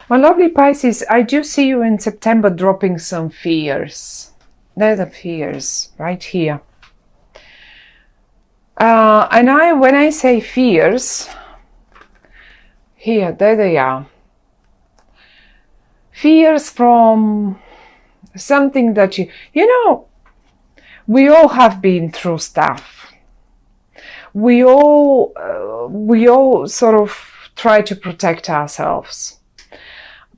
My lovely Pisces, I do see you in September dropping some fears. They're the fears right here. And when I say fears, here, there they are. Fears from something that you know, we all have been through stuff. We all sort of try to protect ourselves.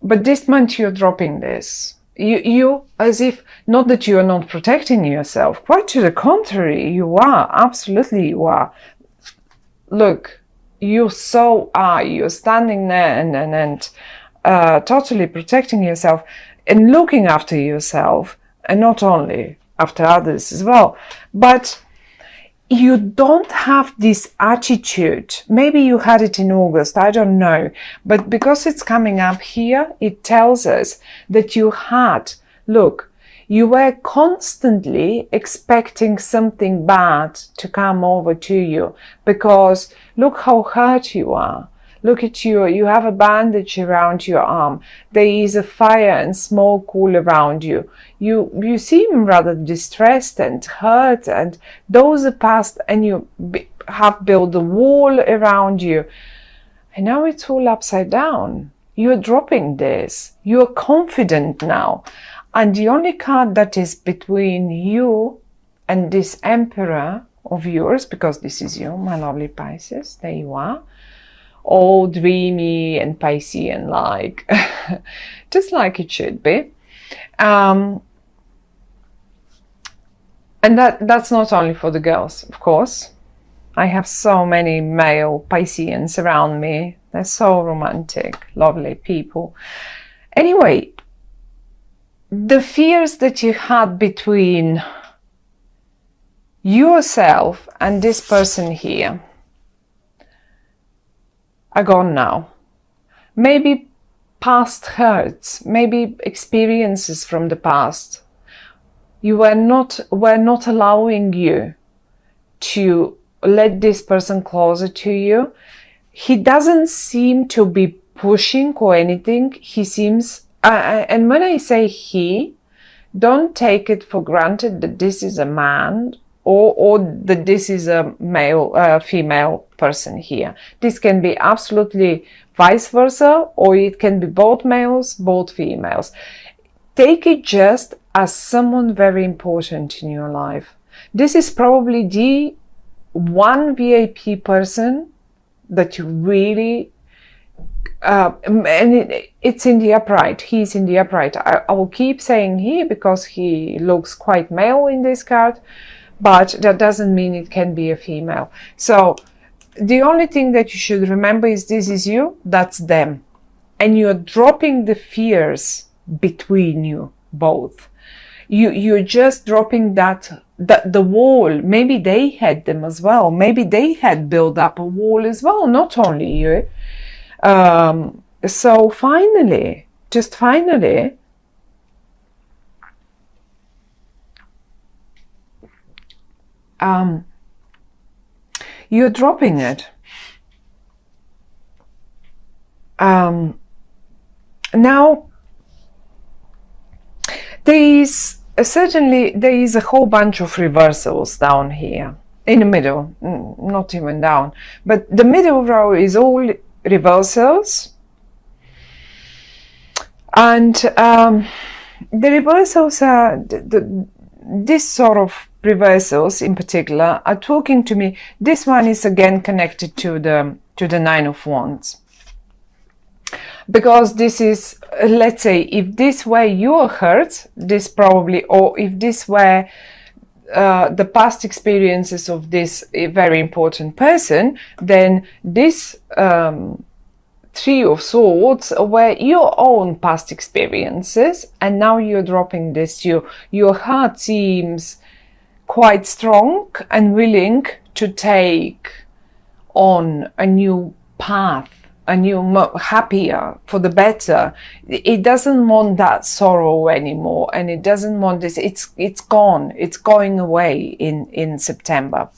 But this month you're dropping this. You as if, not that you are not protecting yourself, quite to the contrary, you are, absolutely you are. Look, you so are, you're standing there and totally protecting yourself and looking after yourself, and not only after others as well. But you don't have this attitude. Maybe you had it in August, I don't know. But because it's coming up here, it tells us that you had, look, you were constantly expecting something bad to come over to you, because look how hurt you are. Look at you, you have a bandage around your arm. There is a fire and smoke all around you. You seem rather distressed and hurt, and those are past, and you have built a wall around you. And now it's all upside down. You're dropping this. You're confident now. And the only card that is between you and this Emperor of yours, because this is you, my lovely Pisces, there you are, all dreamy and Piscean like, just like it should be. And that's not only for the girls, of course. I have so many male Pisceans around me. They're so romantic, lovely people. Anyway, the fears that you had between yourself and this person here are gone now. Maybe past hurts, maybe experiences from the past. You were not allowing you to let this person closer to you. He doesn't seem to be pushing or anything. He seems, and when I say he, don't take it for granted that this is a man or that this is a male, female person here. This can be absolutely vice versa, or it can be both males, both females. Take it just as someone very important in your life. This is probably the one VIP person that you really, and it's in the upright. He's in the upright. I will keep saying he because he looks quite male in this card, but that doesn't mean it can be a female. So the only thing that you should remember is this is you, that's them. And you're dropping the fears between you both. You're just dropping the wall. Maybe they had them as well. Maybe they had built up a wall as well, not only you. So finally, just finally, you're dropping it. Now, there is a whole bunch of reversals down here in the middle, not even down, but the middle row is all reversals, and the reversals are this sort of reversals in particular are talking to me. This one is again connected to the Nine of Wands, because this is, let's say, if this were your hurt, this probably, or if this were the past experiences of this very important person, then this Three of Swords were your own past experiences, and now you're dropping this. Your heart seems quite strong and willing to take on a new path, a new, happier, for the better. It doesn't want that sorrow anymore, and it doesn't want this. It's gone. It's going away in September.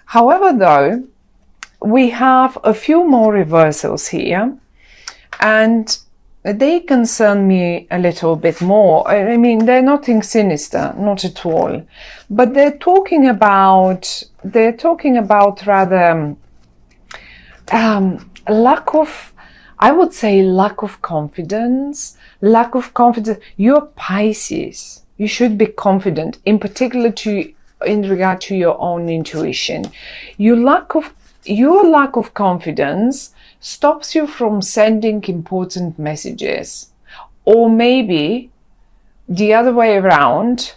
However, though, we have a few more reversals here, and they concern me a little bit more. I mean, they're nothing sinister, not at all. But they're talking about rather lack of, I would say, lack of confidence. Lack of confidence. You're Pisces. You should be confident, in particular in regard to your own intuition. Your lack of confidence stops you from sending important messages. Or maybe the other way around,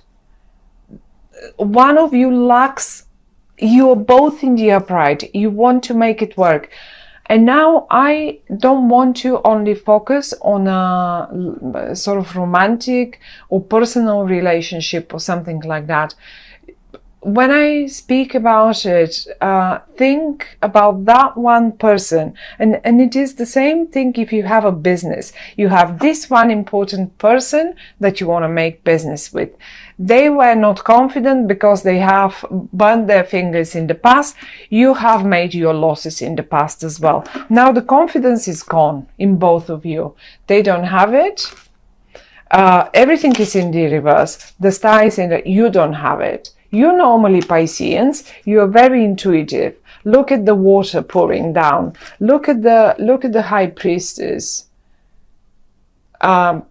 one of you lacks, you're both in the upright, you want to make it work. And now I don't want to only focus on a sort of romantic or personal relationship or something like that. When I speak about it, think about that one person. And it is the same thing if you have a business. You have this one important person that you want to make business with. They were not confident because they have burned their fingers in the past. You have made your losses in the past as well. Now the confidence is gone in both of you. They don't have it. Everything is in the reverse. The star is in the, you don't have it. You're normally Pisceans. You're very intuitive. Look at the water pouring down. Look at the High Priestess.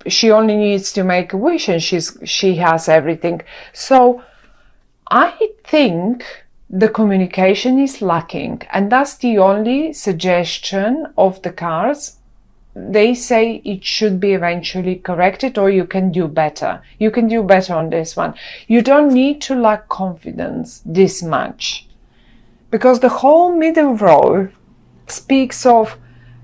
She only needs to make a wish, and she has everything. So I think the communication is lacking, and that's the only suggestion of the cards. They say it should be eventually corrected, or you can do better. You can do better on this one. You don't need to lack confidence this much, because the whole middle row speaks of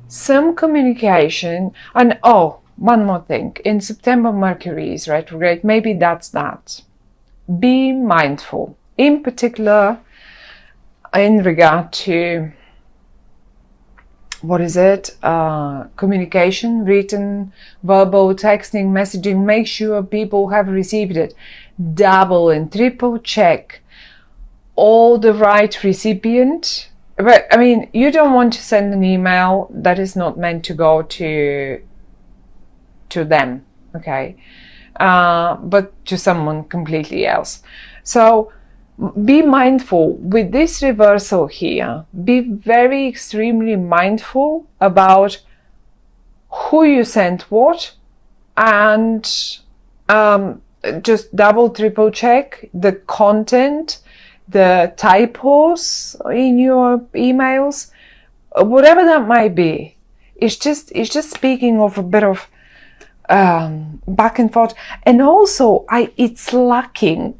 some communication. And oh, one more thing. In September, Mercury is retrograde. Maybe that's that. Be mindful, in particular in regard to communication, written, verbal, texting, messaging. Make sure people have received it. Double and triple check all the right recipient. But I mean, you don't want to send an email that is not meant to go to them, okay? But to someone completely else. So be mindful with this reversal here. Be very extremely mindful about who you sent what, and just double, triple check the content, the typos in your emails, whatever that might be. It's just speaking of a bit of back and forth, and also it's lacking.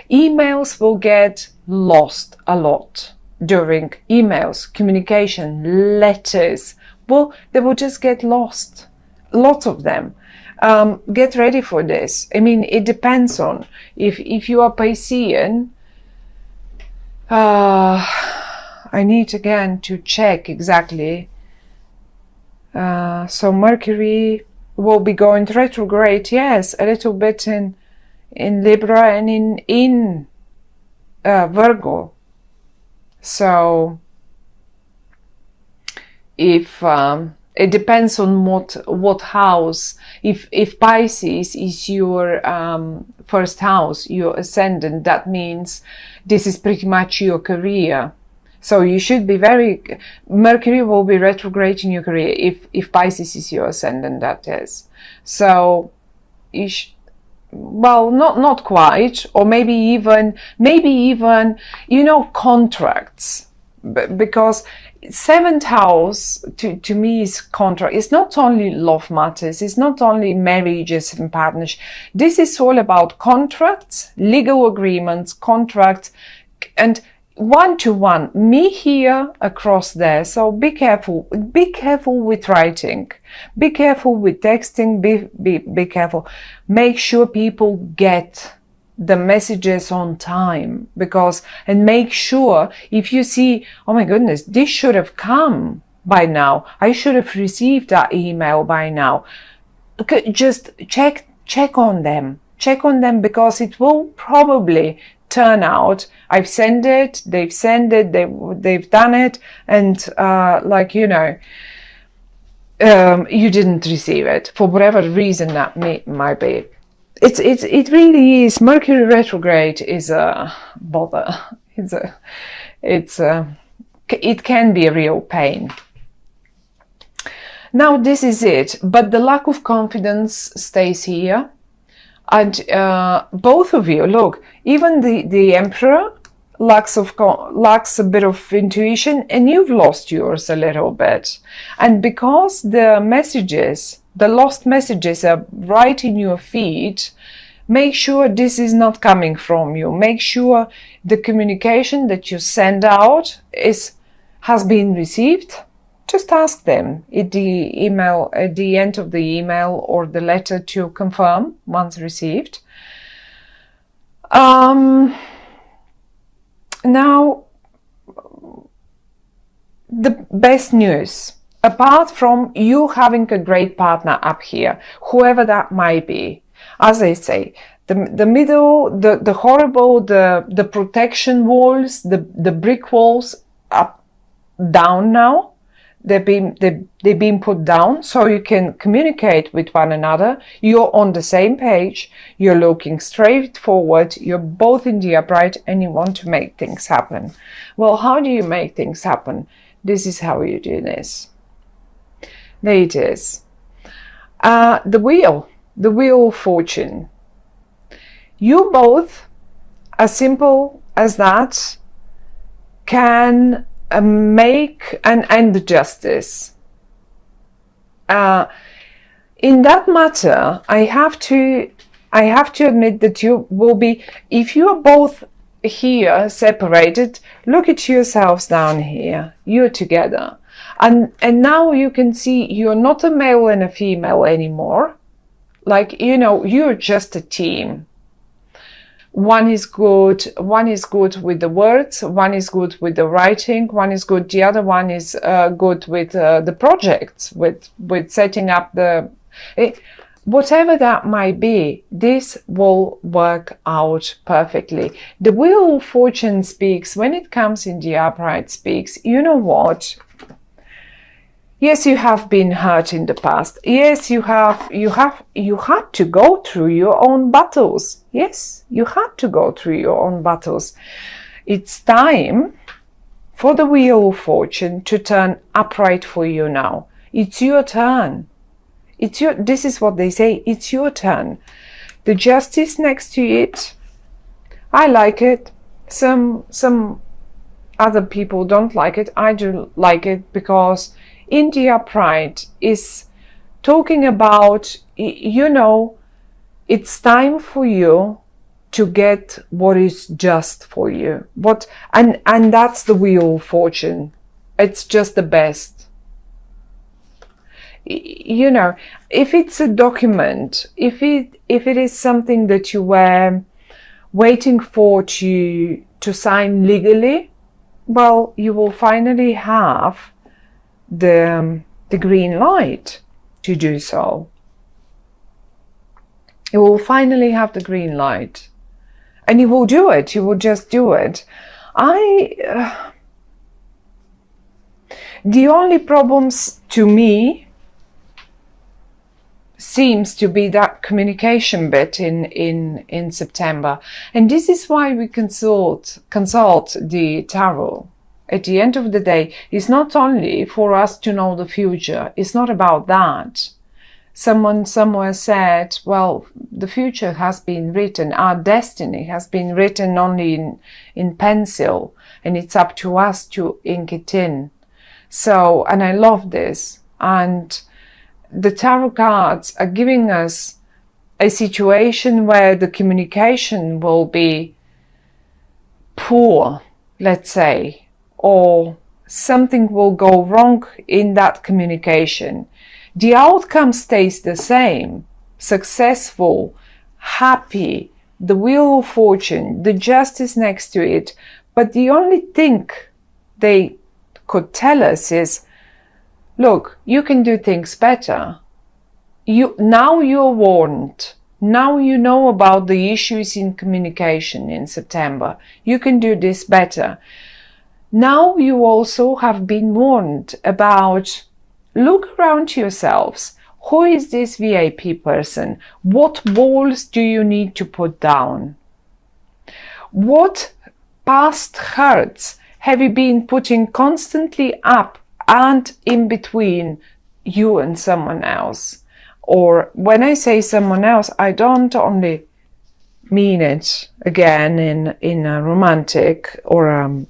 Emails will get lost a lot during emails, communication, letters. Well, they will just get lost. Lots of them. Get ready for this. I mean, it depends on if you are Piscean. I need again to check exactly. So Mercury will be going retrograde. Yes, a little bit in Libra and in Virgo. So if it depends on what house. If Pisces is your first house, your ascendant, that means this is pretty much your career. So you should be Mercury will be retrograde in your career if Pisces is your ascendant, that is. So well, not quite, or maybe even, contracts, because seventh house to me is contract. It's not only love matters, it's not only marriages and partnership. This is all about contracts, legal agreements, contracts, and one-to-one, me here, across there. So be careful with writing, be careful with texting, be careful. Make sure people get the messages on time, and make sure if you see, oh my goodness, this should have come by now, I should have received that email by now. Okay, just check on them, because it will probably turn out I've sent it, they've sent it, they've done it, and you didn't receive it for whatever reason that might be. It really is. Mercury retrograde is a bother. It can be a real pain. Now this is it, but the lack of confidence stays here, and both of you, look, even the Emperor lacks a bit of intuition, and you've lost yours a little bit. And because the lost messages are right in your feed, make sure this is not coming from you. Make sure the communication that you send out has been received. Just ask them at the email, at the end of the email or the letter, to confirm once received. Now, the best news, apart from you having a great partner up here, whoever that might be, as I say, the middle, the horrible, the protection walls, the brick walls are down now. They've been put down, so you can communicate with one another. You're on the same page. You're looking straight forward. You're both in the upright, and you want to make things happen. Well, how do you make things happen? This is how you do this. There it is. The wheel of fortune. You both, as simple as that, can make and end justice. In that matter, I have to admit that you will be, if you are both here separated, look at yourselves down here. You're together, and now you can see you're not a male and a female anymore. Like, you know, you're just a team. One is good with the words, one is good with the writing, one is good, the other one is good with the projects, with setting up whatever that might be. This will work out perfectly. The Wheel of Fortune speaks, when it comes in the upright, speaks, you know what? Yes, you have been hurt in the past. Yes, you had to go through your own battles. Yes, you had to go through your own battles. It's time for the Wheel of Fortune to turn upright for you now. It's your turn. This is what they say. It's your turn. The Justice next to it, I like it. Some other people don't like it. I do like it, because in the upright is talking about, you know, it's time for you to get what is just for you. And that's the Wheel of Fortune. It's just the best. You know, if it's a document, if it is something that you were waiting for to sign legally, well, you will finally have the green light to do so. You will finally have the green light, and you will do it. You will just do it. The only problems to me seems to be that communication bit in September, and this is why we consult the tarot. At the end of the day, it's not only for us to know the future. It's not about that. Someone somewhere said, well, the future has been written. Our destiny has been written only in pencil, and it's up to us to ink it in. So, and I love this. And the tarot cards are giving us a situation where the communication will be poor, let's say, or something will go wrong in that communication. The outcome stays the same: successful, happy, the Wheel of Fortune, the Justice next to it. But the only thing they could tell us is, look, you can do things better. Now you're warned. Now you know about the issues in communication in September. You can do this better. Now you also have been warned about look around yourselves. Who is this VIP person? What walls do you need to put down? What past hurts have you been putting constantly up and in between you and someone else? Or when I say someone else, I don't only mean it again in a romantic or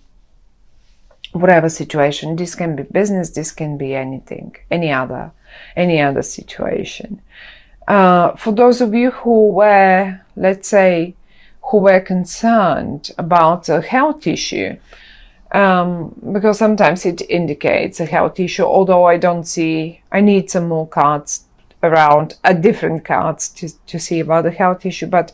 whatever situation. This can be business, this can be anything, any other situation. For those of you who were, let's say, who were concerned about a health issue, because sometimes it indicates a health issue, although I don't see, I need some more cards around, different cards to see about the health issue, but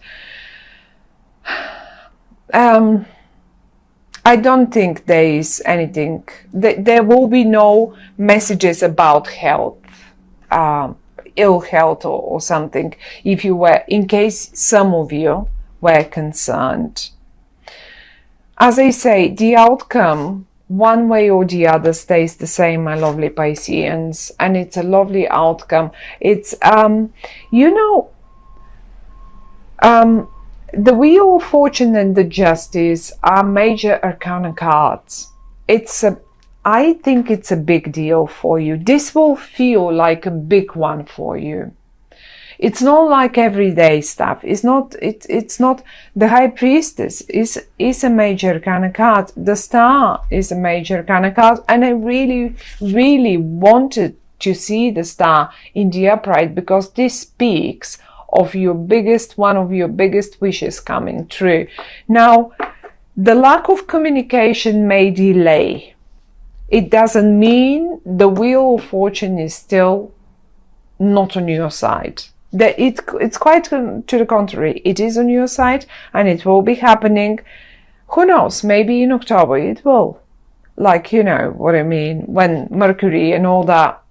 I don't think there is anything, there will be no messages about health, ill health or something, if you were, in case some of you were concerned. As I say, the outcome, one way or the other, stays the same, my lovely Pisceans, and it's a lovely outcome. It's, the Wheel of Fortune and the Justice are major arcana cards. I think it's a big deal for you. This will feel like a big one for you. It's not like everyday stuff. It's not the High Priestess is a major arcana card. The Star is a major arcana card, and I really, really wanted to see the Star in the upright because this speaks of one of your biggest wishes coming true. Now, the lack of communication may delay. It doesn't mean the Wheel of Fortune is still not on your side. It's quite to the contrary. It is on your side and it will be happening. Who knows, maybe in October it will. Like, you know what I mean, when Mercury and all that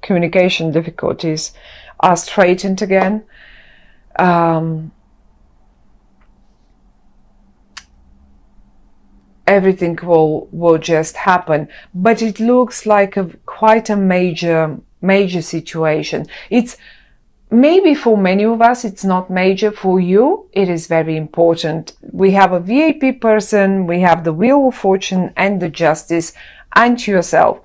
communication difficulties are straightened again. Everything will just happen, but it looks like quite a major situation. It's maybe for many of us it's not major. For you it is very important. We have a VIP person, we have the Wheel of Fortune and the Justice and yourself,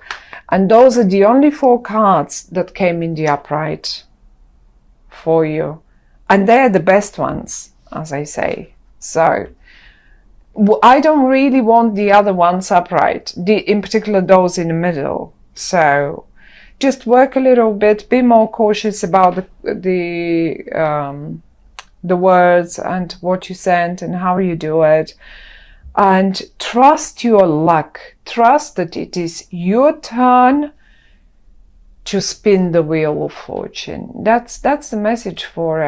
and those are the only 4 cards that came in the upright for you, and they're the best ones, as I say. So I don't really want the other ones upright, in particular those in the middle. So just work a little bit, be more cautious about the words and what you send and how you do it, and trust your luck. Trust that it is your turn to spin the Wheel of Fortune. That's the message for